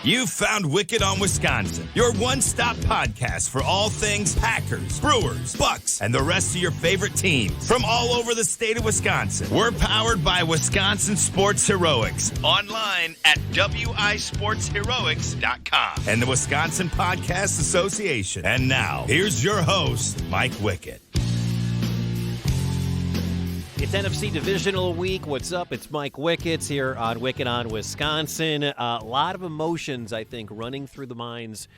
You've found Wickett on Wisconsin, your one-stop podcast for all things Packers, Brewers, Bucks, and the rest of your favorite teams from all over the state of Wisconsin. We're powered by Wisconsin Sports Heroics, online at wisportsheroics.com and the Wisconsin Podcast Association. And now, here's your host, Mike Wickett. It's NFC Divisional week. What's up? It's Mike Wickett here on Wickett on Wisconsin. A lot of emotions, I think, running through the minds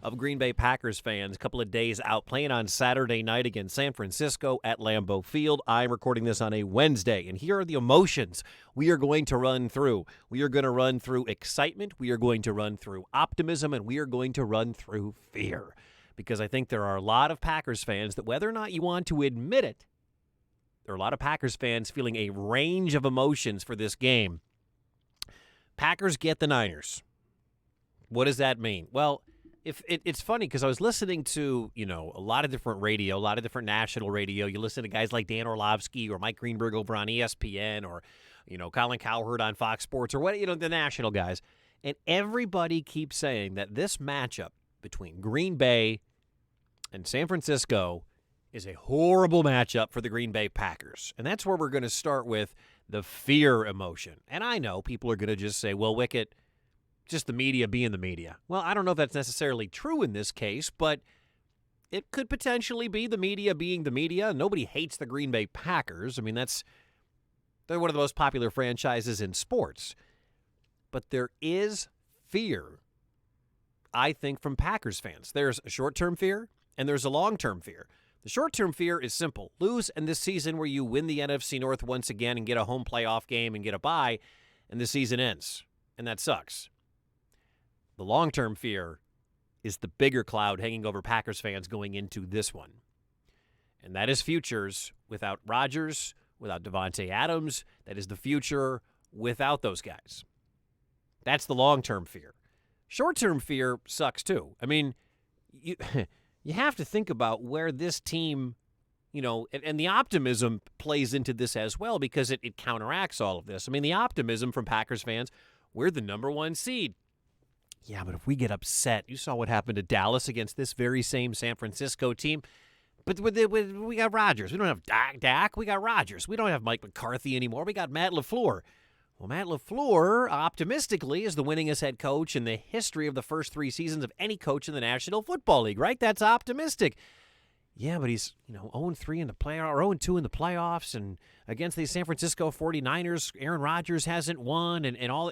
of Green Bay Packers fans. A couple of days out playing on Saturday night against San Francisco at Lambeau Field. I'm recording this on a Wednesday, and here are the emotions we are going to run through. We are going to run through excitement. We are going to run through optimism, and we are going to run through fear. Because I think there are a lot of Packers fans that, whether or not you want to admit it, there are a lot of Packers fans feeling a range of emotions for this game. Packers get the Niners. What does that mean? Well, it's funny because I was listening to, a lot of different radio, a lot of different national radio. You listen to guys like Dan Orlovsky or Mike Greenberg over on ESPN or, Colin Cowherd on Fox Sports or the national guys. And everybody keeps saying that this matchup between Green Bay and San Francisco is a horrible matchup for the Green Bay Packers. And that's where we're going to start with the fear emotion. And I know people are going to just say, well, Wickett, just the media being the media. Well, I don't know if that's necessarily true in this case, but it could potentially be the media being the media. Nobody hates the Green Bay Packers. I mean, they're one of the most popular franchises in sports. But there is fear, I think, from Packers fans. There's a short-term fear and there's a long-term fear. The short-term fear is simple. Lose in this season where you win the NFC North once again and get a home playoff game and get a bye, and the season ends. And that sucks. The long-term fear is the bigger cloud hanging over Packers fans going into this one. And that is futures without Rodgers, without Davante Adams. That is the future without those guys. That's the long-term fear. Short-term fear sucks too. I mean, you have to think about where this team, and the optimism plays into this as well because it counteracts all of this. I mean, the optimism from Packers fans, we're the number one seed. Yeah, but if we get upset, you saw what happened to Dallas against this very same San Francisco team. But we got Rodgers. We don't have Dak. We got Rodgers. We don't have Mike McCarthy anymore. We got Matt LaFleur. Well, Matt LaFleur, optimistically, is the winningest head coach in the history of the first three seasons of any coach in the National Football League, right? That's optimistic. Yeah, but he's, 0-3 in the playoff, or 0-2 in the playoffs, and against the San Francisco 49ers, Aaron Rodgers hasn't won, and all,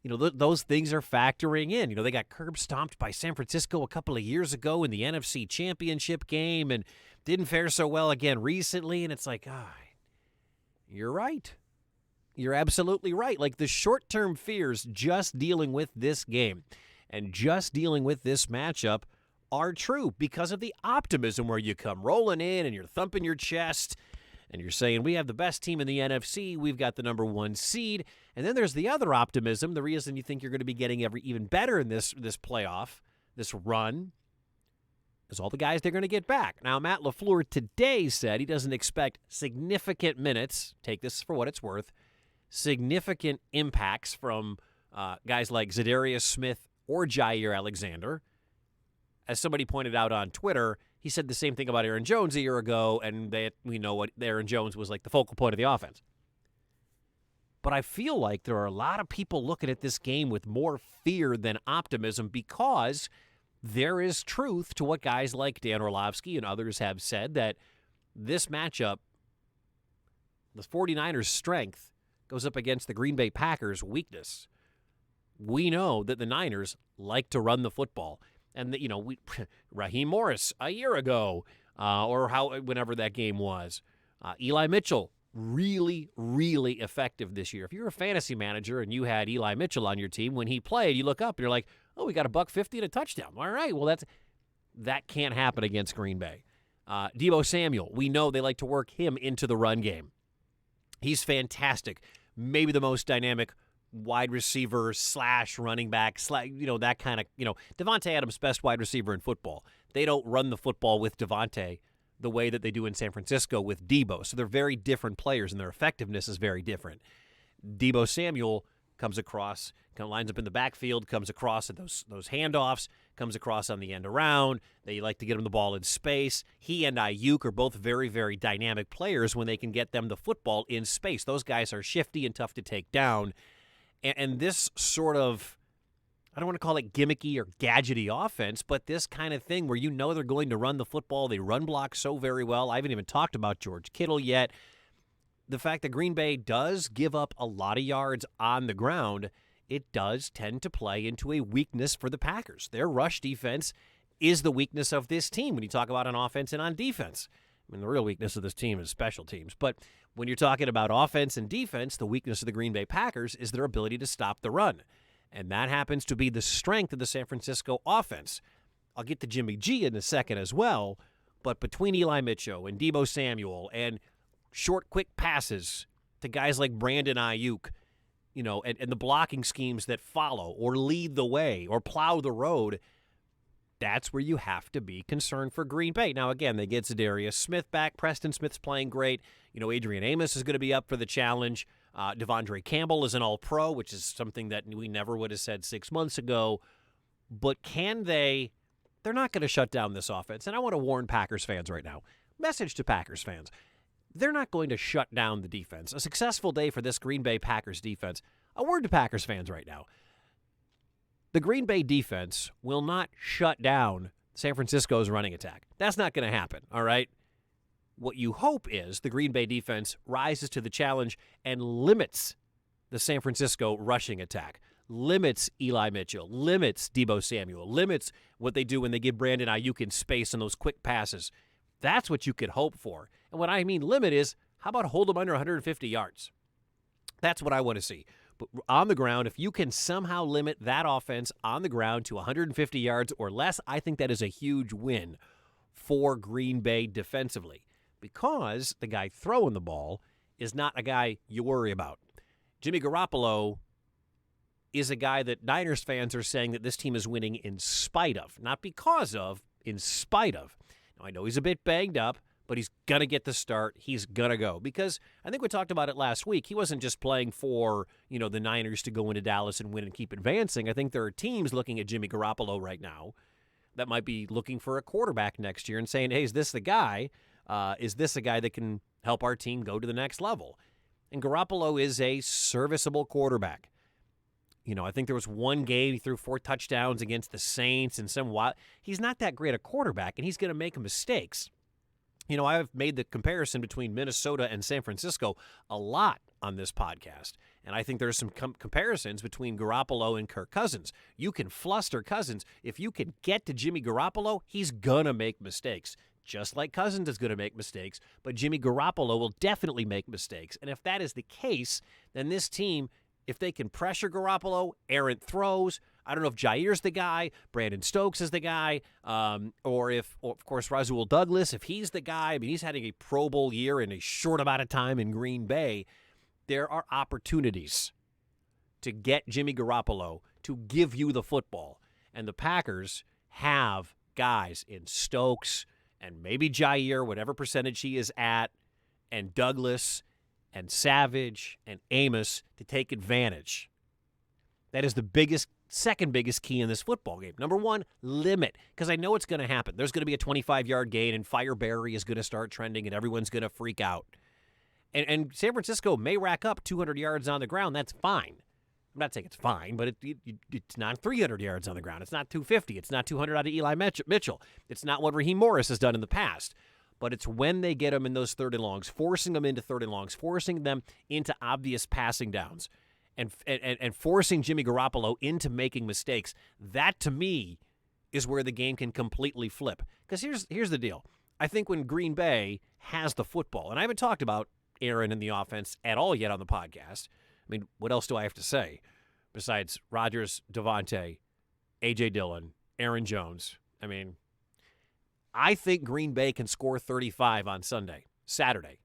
those things are factoring in. They got curb stomped by San Francisco a couple of years ago in the NFC Championship game and didn't fare so well again recently, and it's like, you're right. You're absolutely right. Like the short-term fears just dealing with this game and just dealing with this matchup are true because of the optimism where you come rolling in and you're thumping your chest and you're saying, we have the best team in the NFC. We've got the number one seed. And then there's the other optimism, the reason you think you're going to be getting even better in this playoff, this run, is all the guys they're going to get back. Now, Matt LaFleur today said he doesn't expect significant minutes, take this for what it's worth, significant impacts from guys like Zadarius Smith or Jair Alexander. As somebody pointed out on Twitter, he said the same thing about Aaron Jones a year ago, and we know what Aaron Jones was like the focal point of the offense. But I feel like there are a lot of people looking at this game with more fear than optimism because there is truth to what guys like Dan Orlovsky and others have said that this matchup, the 49ers' strength, goes up against the Green Bay Packers' weakness. We know that the Niners like to run the football. And, Raheem Morris a year ago, or whenever that game was. Eli Mitchell, really, really effective this year. If you're a fantasy manager and you had Eli Mitchell on your team, when he played, you look up and you're like, oh, we got $150 and a touchdown. All right, well, that can't happen against Green Bay. Deebo Samuel, we know they like to work him into the run game. He's fantastic. Maybe the most dynamic wide receiver / running back / that kind of, Davante Adams' best wide receiver in football. They don't run the football with Davante the way that they do in San Francisco with Deebo. So they're very different players, and their effectiveness is very different. Deebo Samuel comes across, kind of lines up in the backfield, comes across at those handoffs, comes across on the end around. They like to get him the ball in space. He and Ayuk are both very, very dynamic players when they can get them the football in space. Those guys are shifty and tough to take down. And this sort of, I don't want to call it gimmicky or gadgety offense, but this kind of thing where you know they're going to run the football. They run block so very well. I haven't even talked about George Kittle yet. The fact that Green Bay does give up a lot of yards on the ground, it does tend to play into a weakness for the Packers. Their rush defense is the weakness of this team when you talk about on offense and on defense. I mean, the real weakness of this team is special teams. But when you're talking about offense and defense, the weakness of the Green Bay Packers is their ability to stop the run. And that happens to be the strength of the San Francisco offense. I'll get to Jimmy G in a second as well, but between Eli Mitchell and Deebo Samuel and short, quick passes to guys like Brandon Ayuk, and the blocking schemes that follow or lead the way or plow the road, that's where you have to be concerned for Green Bay. Now, again, they get Zadarius Smith back. Preston Smith's playing great. Adrian Amos is going to be up for the challenge. Devondre Campbell is an all-pro, which is something that we never would have said 6 months ago. But can they – they're not going to shut down this offense. And I want to warn Packers fans right now. Message to Packers fans. They're not going to shut down the defense. A successful day for this Green Bay Packers defense. A word to Packers fans right now. The Green Bay defense will not shut down San Francisco's running attack. That's not going to happen, all right? What you hope is the Green Bay defense rises to the challenge and limits the San Francisco rushing attack, limits Eli Mitchell, limits Deebo Samuel, limits what they do when they give Brandon Ayuk in space and those quick passes. That's what you could hope for. And what I mean limit is, how about hold them under 150 yards? That's what I want to see. But on the ground, if you can somehow limit that offense on the ground to 150 yards or less, I think that is a huge win for Green Bay defensively, because the guy throwing the ball is not a guy you worry about. Jimmy Garoppolo is a guy that Niners fans are saying that this team is winning in spite of, not because of, in spite of. Now, I know he's a bit banged up, but he's going to get the start. He's going to go. Because I think we talked about it last week. He wasn't just playing for, the Niners to go into Dallas and win and keep advancing. I think there are teams looking at Jimmy Garoppolo right now that might be looking for a quarterback next year and saying, hey, is this the guy? Is this a guy that can help our team go to the next level? And Garoppolo is a serviceable quarterback. I think there was one game he threw 4 touchdowns against the Saints and he's not that great a quarterback, and he's going to make mistakes. I've made the comparison between Minnesota and San Francisco a lot on this podcast, and I think there's some comparisons between Garoppolo and Kirk Cousins. You can fluster Cousins. If you can get to Jimmy Garoppolo, he's going to make mistakes, just like Cousins is going to make mistakes, but Jimmy Garoppolo will definitely make mistakes. And if that is the case, then this team, if they can pressure Garoppolo, errant throws, I don't know if Jair's the guy, Brandon Stokes is the guy, or of course, Rasul Douglas, if he's the guy. I mean, he's having a Pro Bowl year in a short amount of time in Green Bay. There are opportunities to get Jimmy Garoppolo to give you the football. And the Packers have guys in Stokes and maybe Jair, whatever percentage he is at, and Douglas and Savage and Amos to take advantage. That is the second biggest key in this football game. Number one, limit, because I know it's going to happen. There's going to be a 25-yard gain, and Fireberry is going to start trending, and everyone's going to freak out. And San Francisco may rack up 200 yards on the ground. That's fine. I'm not saying it's fine, but it's not 300 yards on the ground. It's not 250. It's not 200 out of Eli Mitchell. It's not what Raheem Morris has done in the past. But it's when they get them in those third and longs, forcing them into third and longs, forcing them into obvious passing downs, and forcing Jimmy Garoppolo into making mistakes. That, to me, is where the game can completely flip. Because here's the deal. I think when Green Bay has the football, and I haven't talked about Aaron and the offense at all yet on the podcast. I mean, what else do I have to say besides Rodgers, Devontae, A.J. Dillon, Aaron Jones? I mean, I think Green Bay can score 35 on Saturday.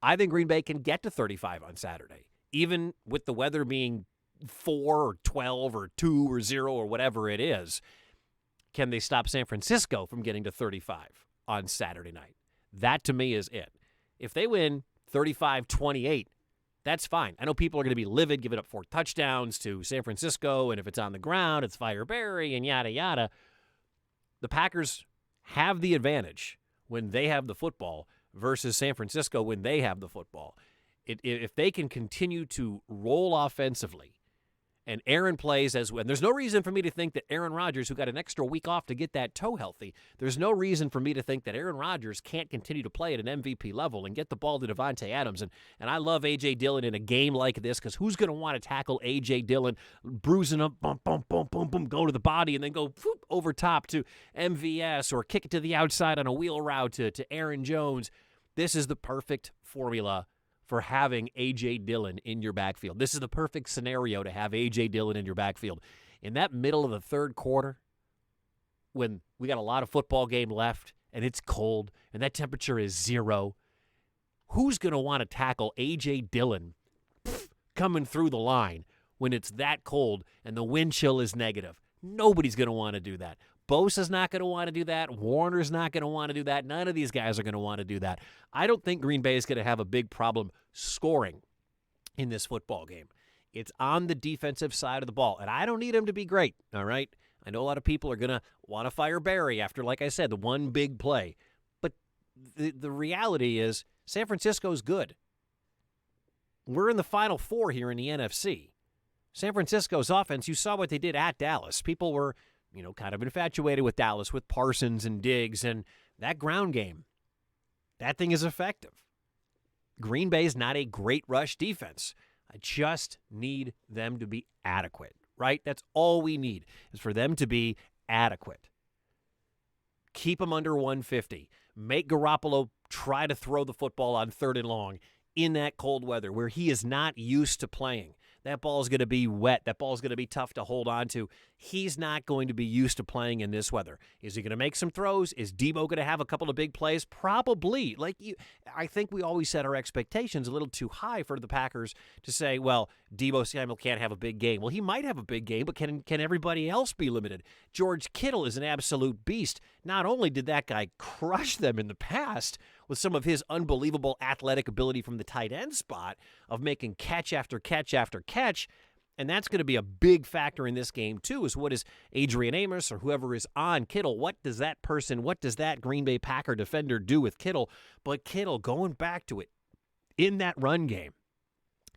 I think Green Bay can get to 35 on Saturday, even with the weather being 4 or 12 or 2 or 0 or whatever it is. Can they stop San Francisco from getting to 35 on Saturday night? That, to me, is it. If they win 35-28, That's fine. I know people are going to be livid giving up 4 touchdowns to San Francisco, and if it's on the ground, it's Fire Berry and yada, yada. The Packers have the advantage when they have the football versus San Francisco when they have the football. If they can continue to roll offensively, and Aaron plays as well. And there's no reason for me to think that Aaron Rodgers, who got an extra week off to get that toe healthy, there's no reason for me to think that Aaron Rodgers can't continue to play at an MVP level and get the ball to Devontae Adams. And I love A.J. Dillon in a game like this because who's going to want to tackle A.J. Dillon, bruising him, bump, bump, bump, bump, bump, go to the body, and then go whoop, over top to MVS or kick it to the outside on a wheel route to Aaron Jones. This is the perfect formula for having A.J. Dillon in your backfield. This is the perfect scenario to have A.J. Dillon in your backfield. In that middle of the third quarter, when we got a lot of football game left and it's cold and that temperature is 0, who's going to want to tackle A.J. Dillon coming through the line when it's that cold and the wind chill is negative? Nobody's going to want to do that. Bosa's not going to want to do that. Warner's not going to want to do that. None of these guys are going to want to do that. I don't think Green Bay is going to have a big problem scoring in this football game. It's on the defensive side of the ball, and I don't need him to be great, all right? I know a lot of people are going to want to fire Barry after, like I said, the one big play. But the reality is San Francisco's good. We're in the Final Four here in the NFC. San Francisco's offense, you saw what they did at Dallas. People were kind of infatuated with Dallas, with Parsons and Diggs, and that ground game, that thing is effective. Green Bay's not a great rush defense. I just need them to be adequate, right? That's all we need is for them to be adequate. Keep them under 150. Make Garoppolo try to throw the football on 3rd and long in that cold weather where he is not used to playing. That ball is going to be wet. That ball is going to be tough to hold on to. He's not going to be used to playing in this weather. Is he going to make some throws? Is Debo going to have a couple of big plays? Probably. I think we always set our expectations a little too high for the Packers to say, well, Debo Samuel can't have a big game. Well, he might have a big game, but can everybody else be limited? George Kittle is an absolute beast. Not only did that guy crush them in the past with some of his unbelievable athletic ability from the tight end spot of making catch after catch after catch, and that's going to be a big factor in this game too, is what is Adrian Amos or whoever is on Kittle, what does that Green Bay Packer defender do with Kittle? But Kittle, going back to it, in that run game,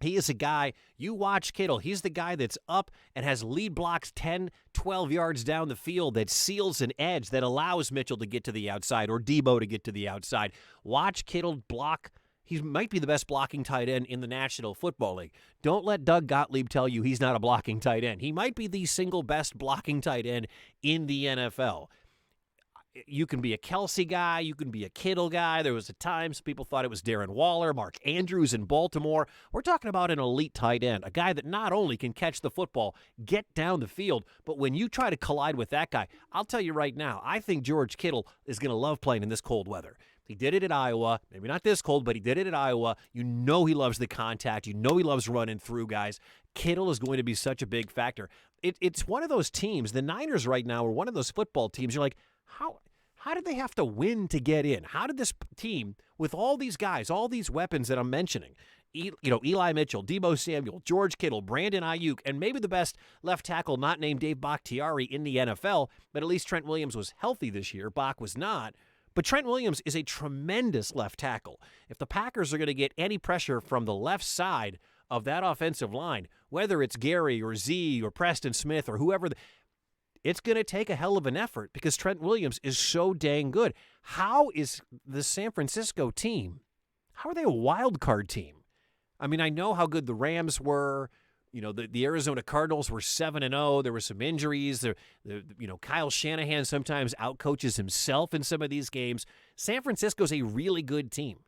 he is a guy, you watch Kittle, he's the guy that's up and has lead blocks 10, 12 yards down the field that seals an edge that allows Mitchell to get to the outside or Debo to get to the outside. Watch Kittle block. He might be the best blocking tight end in the National Football League. Don't let Doug Gottlieb tell you he's not a blocking tight end. He might be the single best blocking tight end in the NFL. You can be a Kelsey guy. You can be a Kittle guy. There was a time some people thought it was Darren Waller, Mark Andrews in Baltimore. We're talking about an elite tight end, a guy that not only can catch the football, get down the field, but when you try to collide with that guy, I'll tell you right now, I think George Kittle is going to love playing in this cold weather. He did it at Iowa. Maybe not this cold, but he did it at Iowa. You know he loves the contact. You know he loves running through guys. Kittle is going to be such a big factor. It's one of those teams. The Niners right now are one of those football teams. You're like, how did they have to win to get in? How did this team, with all these guys, all these weapons that I'm mentioning, Eli Mitchell, Debo Samuel, George Kittle, Brandon Ayuk, and maybe the best left tackle not named Dave Bakhtiari in the NFL, but at least Trent Williams was healthy this year. Bach was not. But Trent Williams is a tremendous left tackle. If the Packers are going to get any pressure from the left side of that offensive line, whether it's Gary or Z or Preston Smith or whoever, it's going to take a hell of an effort because Trent Williams is so dang good. How is the San Francisco team, how are they a wild card team? I mean, I know how good the Rams were. The Arizona Cardinals were 7-0. There were some injuries. Kyle Shanahan sometimes outcoaches himself in some of these games. San Francisco's a really good team.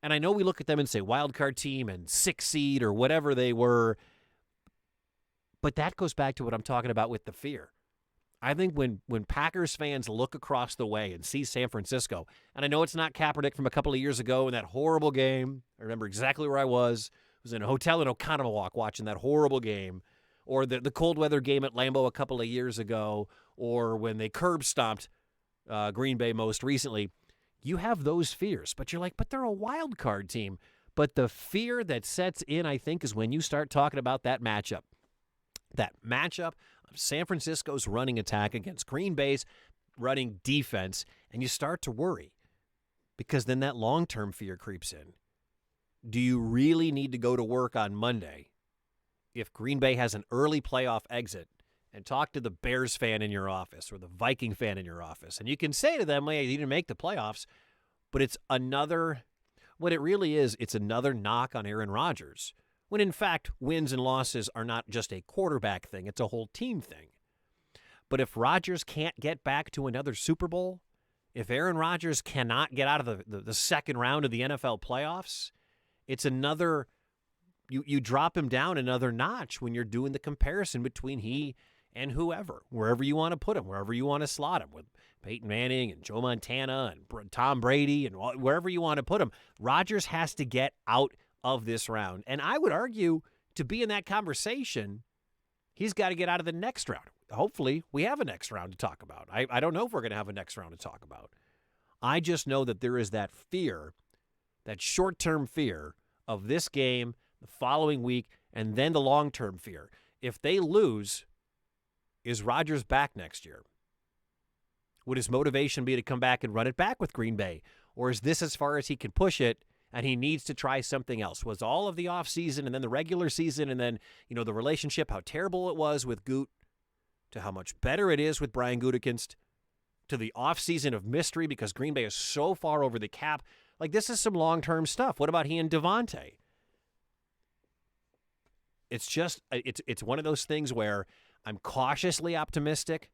And I know we look at them and say wild card team and 6 seed or whatever they were. But that goes back to what I'm talking about with the fear. I think when Packers fans look across the way and see San Francisco, and I know it's not Kaepernick from a couple of years ago in that horrible game. I remember exactly where I was. I was in a hotel in Oconomowoc watching that horrible game, or the cold weather game at Lambeau a couple of years ago, or when they curb stomped Green Bay most recently. You have those fears, but you're like, but they're a wild card team. But the fear that sets in, I think, is when you start talking about that matchup. That matchup of San Francisco's running attack against Green Bay's running defense, and you start to worry because then that long-term fear creeps in. Do you really need to go to work on Monday if Green Bay has an early playoff exit and talk to the Bears fan in your office or the Viking fan in your office? And you can say to them, hey, you didn't make the playoffs, but it's another, what it really is, it's another knock on Aaron Rodgers. When in fact, wins and losses are not just a quarterback thing, it's a whole team thing. But if Rodgers can't get back to another Super Bowl, if Aaron Rodgers cannot get out of the second round of the NFL playoffs, it's another, you drop him down another notch when you're doing the comparison between he and whoever, wherever you want to put him, wherever you want to slot him, with Peyton Manning and Joe Montana and Tom Brady and wherever you want to put him. Rodgers has to get out of this round. And I would argue to be in that conversation, he's got to get out of the next round. Hopefully, we have a next round to talk about. I don't know if we're going to have a next round to talk about. I just know that there is that fear, that short-term fear of this game, the following week, and then the long-term fear. If they lose, is Rodgers back next year? Would his motivation be to come back and run it back with Green Bay? Or is this as far as he can push it and he needs to try something else? Was all of the offseason and then the regular season and then, the relationship, how terrible it was with Goot, to how much better it is with Brian Gutekunst, to the offseason of mystery because Green Bay is so far over the cap? Like, this is some long-term stuff. What about he and Devontae? It's just, it's one of those things where I'm cautiously optimistic.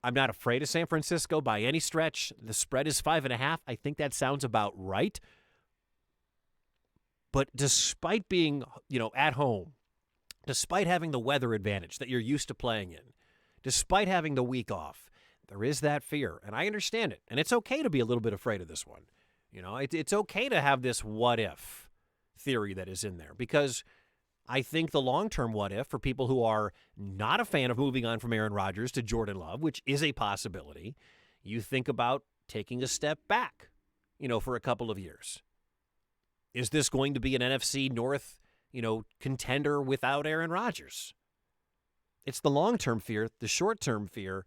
I'm not afraid of San Francisco by any stretch. The spread is 5.5. I think that sounds about right. But despite being, at home, despite having the weather advantage that you're used to playing in, despite having the week off, there is that fear. And I understand it. And it's okay to be a little bit afraid of this one. It's okay to have this what-if theory that is in there, because I think the long-term what-if for people who are not a fan of moving on from Aaron Rodgers to Jordan Love, which is a possibility, you think about taking a step back, for a couple of years. Is this going to be an NFC North, contender without Aaron Rodgers? It's the long-term fear, the short-term fear,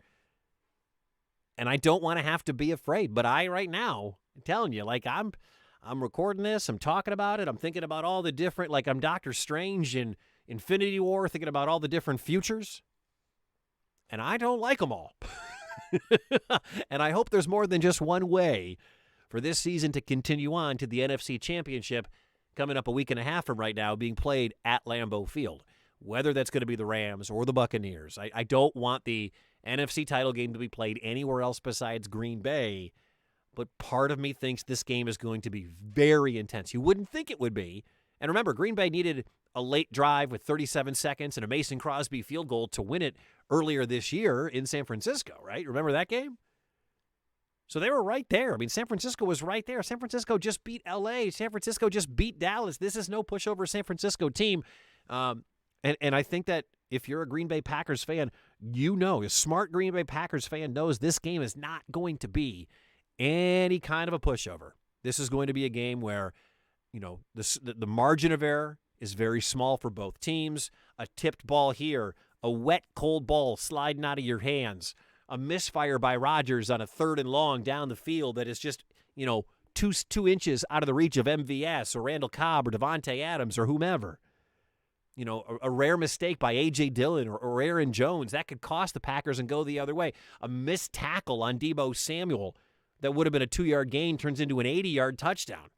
and I don't want to have to be afraid. But right now, I'm telling you, I'm recording this, I'm talking about it, I'm thinking about all the different, I'm Doctor Strange in Infinity War, thinking about all the different futures, and I don't like them all. And I hope there's more than just one way for this season to continue on to the NFC Championship coming up a week and a half from right now, being played at Lambeau Field. Whether that's going to be the Rams or the Buccaneers. I don't want the NFC title game to be played anywhere else besides Green Bay, but part of me thinks this game is going to be very intense. You wouldn't think it would be. And remember, Green Bay needed a late drive with 37 seconds and a Mason Crosby field goal to win it earlier this year in San Francisco, right? Remember that game? So they were right there. I mean, San Francisco was right there. San Francisco just beat L.A. San Francisco just beat Dallas. This is no pushover San Francisco team. And I think that if you're a Green Bay Packers fan, a smart Green Bay Packers fan knows this game is not going to be any kind of a pushover. This is going to be a game where, the margin of error is very small for both teams. A tipped ball here, a wet, cold ball sliding out of your hands, a misfire by Rodgers on a 3rd and long down the field that is just, 2 inches out of the reach of MVS or Randall Cobb or Devontae Adams or whomever. A rare mistake by A.J. Dillon or Aaron Jones, that could cost the Packers and go the other way. A missed tackle on Deebo Samuel that would have been a 2-yard gain turns into an 80-yard touchdown.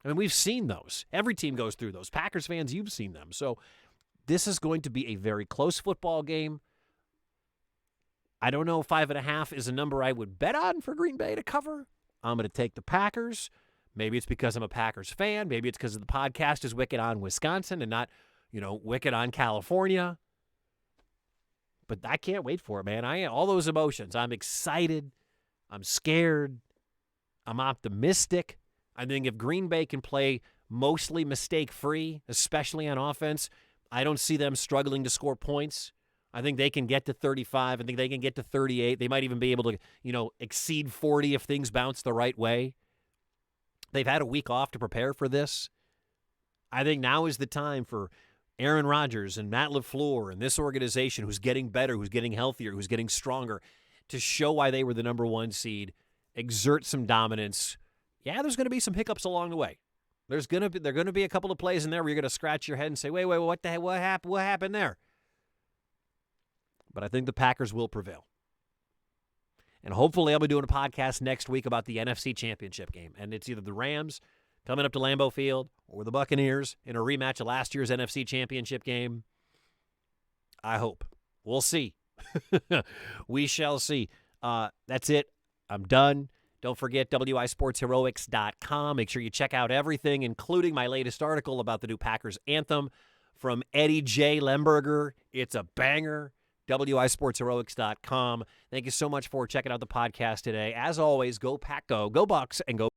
I mean, we've seen those. Every team goes through those. Packers fans, you've seen them. So this is going to be a very close football game. I don't know if 5.5 is a number I would bet on for Green Bay to cover. I'm going to take the Packers. Maybe it's because I'm a Packers fan. Maybe it's because the podcast is Wickett on Wisconsin and not, Wickett on California. But I can't wait for it, man. All those emotions. I'm excited. I'm scared. I'm optimistic. I think if Green Bay can play mostly mistake-free, especially on offense, I don't see them struggling to score points. I think they can get to 35. I think they can get to 38. They might even be able to, exceed 40 if things bounce the right way. They've had a week off to prepare for this. I think now is the time for Aaron Rodgers and Matt LaFleur and this organization who's getting better, who's getting healthier, who's getting stronger, to show why they were the number one seed, exert some dominance. Yeah, there's going to be some hiccups along the way. There are going to be a couple of plays in there where you're going to scratch your head and say, wait, what the heck, what happened there? But I think the Packers will prevail. And hopefully I'll be doing a podcast next week about the NFC Championship game. And it's either the Rams coming up to Lambeau Field or the Buccaneers in a rematch of last year's NFC Championship game. I hope. We'll see. We shall see. That's it. I'm done. Don't forget wisportsheroics.com. Make sure you check out everything, including my latest article about the new Packers anthem from Eddie J. Lemberger. It's a banger. wisportsheroics.com. Thank you so much for checking out the podcast today. As always, go Pack, go Bucks, and go